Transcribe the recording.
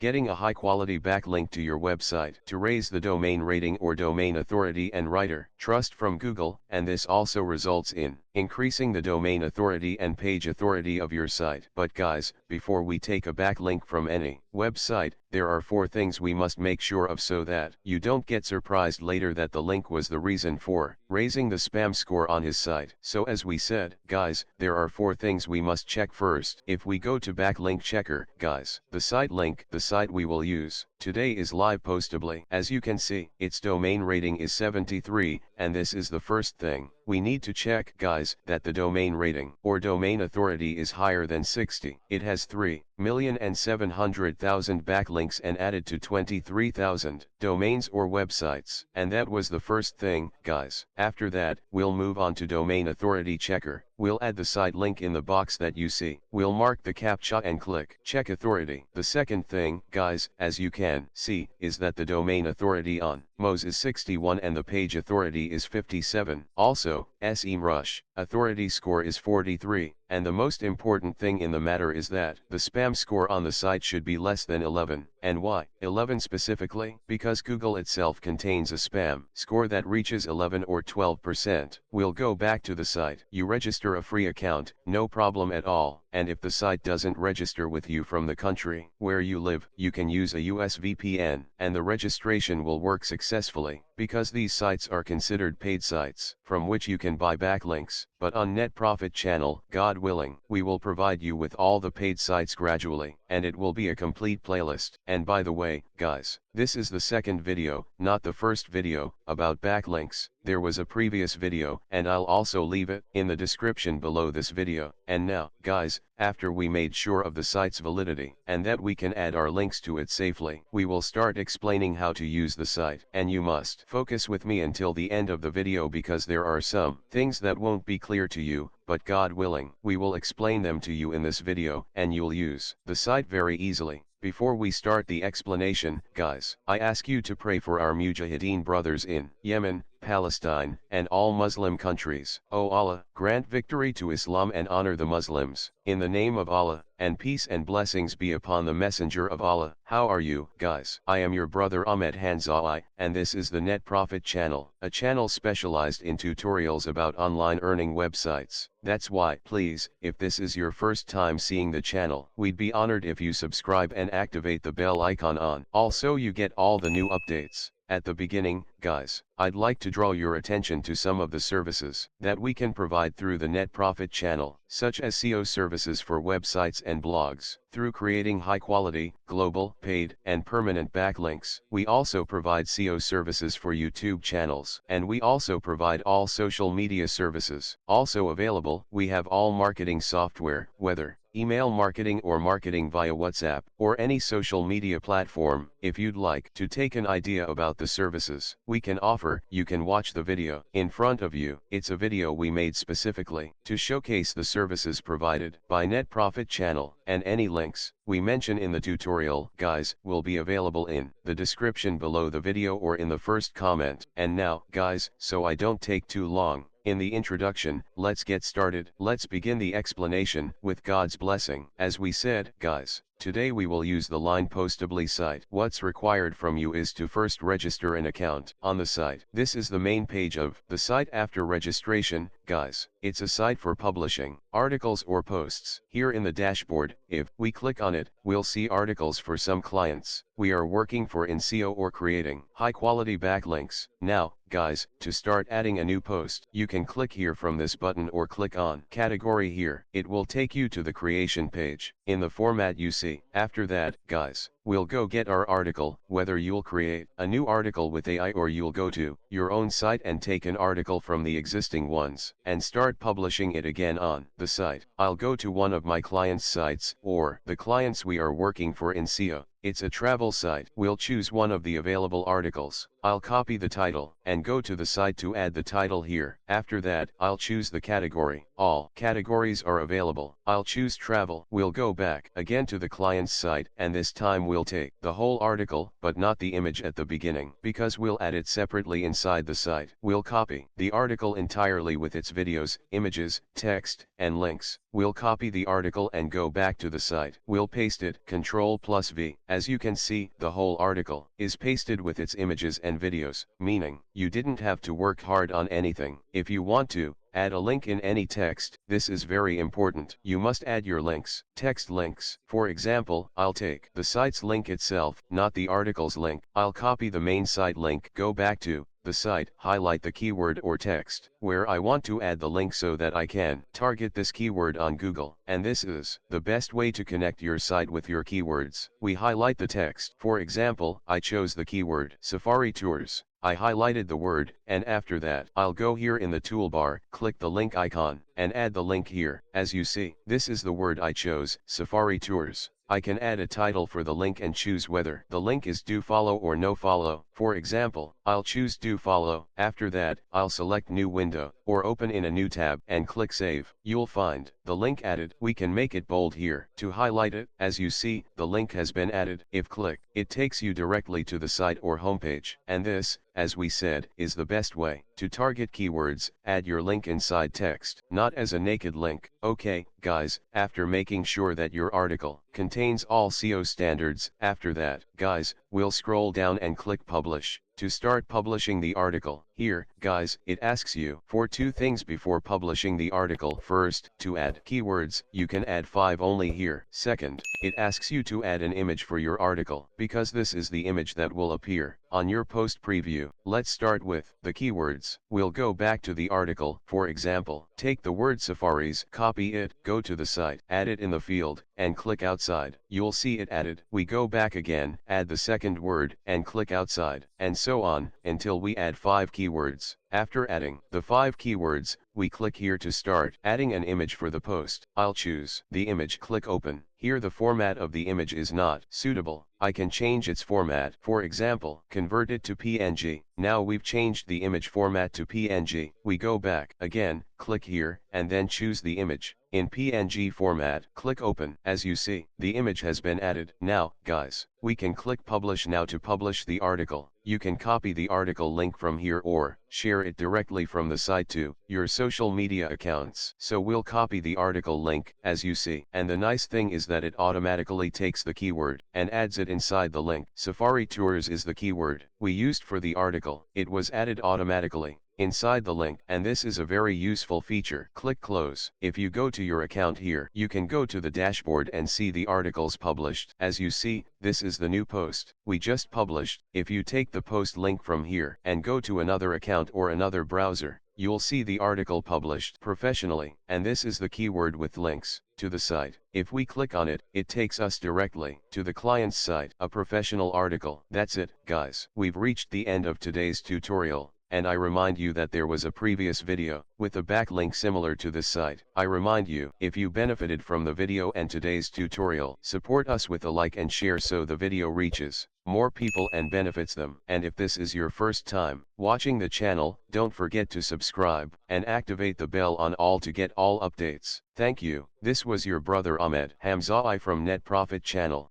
Getting a high-quality backlink to your website to raise the domain rating or domain authority and writer trust from Google, and this also results in increasing the domain authority and page authority of your site. But guys, before we take a backlink from any website, there are 4 things we must make sure of so that you don't get surprised later that the link was the reason for raising the spam score on his site. So as we said, guys, there are 4 things we must check first. If we go to backlink checker, guys, the site link, the site we will use today is live postably. As you can see, its domain rating is 73, and this is the first thing we need to check, guys, that the domain rating or domain authority is higher than 60. It has 3,700,000 backlinks and added to 23,000 domains or websites. And that was the first thing, guys. After that, we'll move on to domain authority checker. We'll add the site link in the box that you see. We'll mark the CAPTCHA and click check authority. The second thing, guys, as you can see, is that the domain authority on Moz is 61 and the page authority is 57. Also, SEMrush authority score is 43. And the most important thing in the matter is that the spam score on the site should be less than 11. And why 11 specifically? Because Google itself contains a spam score that reaches 11 or 12%. We'll go back to the site. You register a free account, no problem at all. And if the site doesn't register with you from the country where you live, you can use a US VPN, and the registration will work successfully, because these sites are considered paid sites, from which you can buy backlinks. But on NetProfit channel, God willing, we will provide you with all the paid sites gradually, and it will be a complete playlist. And by the way, guys, this is the second video, not the first video, about backlinks. There was a previous video, and I'll also leave it in the description below this video. And now, guys, after we made sure of the site's validity, and that we can add our links to it safely, we will start explaining how to use the site. And you must focus with me until the end of the video, because there are some things that won't be clear to you, but God willing, we will explain them to you in this video, and you'll use the site very easily. Before we start the explanation, guys, I ask you to pray for our Mujahideen brothers in Yemen, Palestine, and all Muslim countries. O Allah, grant victory to Islam and honor the Muslims. In the name of Allah, and peace and blessings be upon the Messenger of Allah. How are you, guys? I am your brother Ahmed Hanzai, and this is the NetProfit channel, a channel specialized in tutorials about online earning websites. That's why, please, if this is your first time seeing the channel, we'd be honored if you subscribe and activate the bell icon on. Also, you get all the new updates. At the beginning, guys, I'd like to draw your attention to some of the services that we can provide through the NetProfit channel, such as SEO services for websites and blogs. Through creating high-quality, global, paid, and permanent backlinks, we also provide SEO services for YouTube channels, and we also provide all social media services. Also available, we have all marketing software, whether email marketing or marketing via WhatsApp, or any social media platform. If you'd like to take an idea about the services we can offer, you can watch the video in front of you. It's a video we made specifically to showcase the services provided by NetProfit channel, and any links we mention in the tutorial, guys, will be available in the description below the video or in the first comment. And now, guys, so I don't take too long in the introduction, let's get started. Let's begin the explanation with God's blessing. As we said, guys, today we will use the line postably site. What's required from you is to first register an account on the site. This is the main page of the site. After registration, guys, it's a site for publishing articles or posts. Here in the dashboard, if we click on it, we'll see articles for some clients we are working for in SEO or creating high quality backlinks. Now, guys, to start adding a new post, you can click here from this button or click on category here. It will take you to the creation page in the format you see. After that, guys, we'll go get our article, whether you'll create a new article with AI or you'll go to your own site and take an article from the existing ones and start publishing it again on the site. I'll go to one of my clients' sites, or the clients we are working for in SEO. It's a travel site. We'll choose one of the available articles. I'll copy the title and go to the site to add the title here. After that, I'll choose the category. All categories are available. I'll choose travel. We'll go back again to the client's site, and this time we'll we'll take the whole article but not the image at the beginning because we'll add it separately inside the site. We'll copy the article entirely with its videos, images, text, and links. We'll copy the article and go back to the site. We'll paste it, Ctrl+V. As you can see, the whole article is pasted with its images and videos, meaning you didn't have to work hard on anything. If you want to add a link in any text, this is very important. You must add your links, text links. For example, I'll take the site's link itself, not the article's link. I'll copy the main site link, go back to the site, highlight the keyword or text where I want to add the link so that I can target this keyword on Google. And this is the best way to connect your site with your keywords. We highlight the text. For example, I chose the keyword Safari Tours. I highlighted the word, and after that, I'll go here in the toolbar, click the link icon, and add the link here. As you see, this is the word I chose, Safari Tours. I can add a title for the link and choose whether the link is do follow or no follow. For example, I'll choose do follow. After that, I'll select new window, or open in a new tab, and click save. You'll find the link added. We can make it bold here to highlight it. As you see, the link has been added. If click, it takes you directly to the site or homepage. And this, as we said, is the best way to target keywords. Add your link inside text, not as a naked link. Okay, guys, after making sure that your article contains all SEO standards, after that, guys, we'll scroll down and click publish to start publishing the article. Here, guys, it asks you for two things before publishing the article. First, to add keywords, you can add 5 only here. Second, it asks you to add an image for your article, because this is the image that will appear on your post preview. Let's start with the keywords. We'll go back to the article. For example, take the word safaris, copy it, go to the site, add it in the field, and click outside. You'll see it added. We go back again, add the second word, and click outside, and so on, until we add 5 keywords. After adding the 5 keywords, we click here to start adding an image for the post. I'll choose the image, click open. Here the format of the image is not suitable. I can change its format. For example, convert it to PNG. Now we've changed the image format to PNG. We go back again, click here, and then choose the image in PNG format. Click open. As you see, the image has been added. Now, guys, we can click publish now to publish the article. You can copy the article link from here or share it directly from the site to your social media accounts. So we'll copy the article link, as you see. And the nice thing is that it automatically takes the keyword and adds it inside the link. Safari Tours is the keyword we used for the article. It was added automatically inside the link, and this is a very useful feature. Click close. If you go to your account here, you can go to the dashboard and see the articles published. As you see, this is the new post we just published. If you take the post link from here and go to another account or another browser, you'll see the article published professionally, and this is the keyword with links to the site. If we click on it, it takes us directly to the client's site, a professional article. That's it, guys. We've reached the end of today's tutorial. And I remind you that there was a previous video with a backlink similar to this site. I remind you, if you benefited from the video and today's tutorial, support us with a like and share so the video reaches more people and benefits them. And if this is your first time watching the channel, don't forget to subscribe and activate the bell on all to get all updates. Thank you. This was your brother Ahmed Hamzaei from NetProfit channel.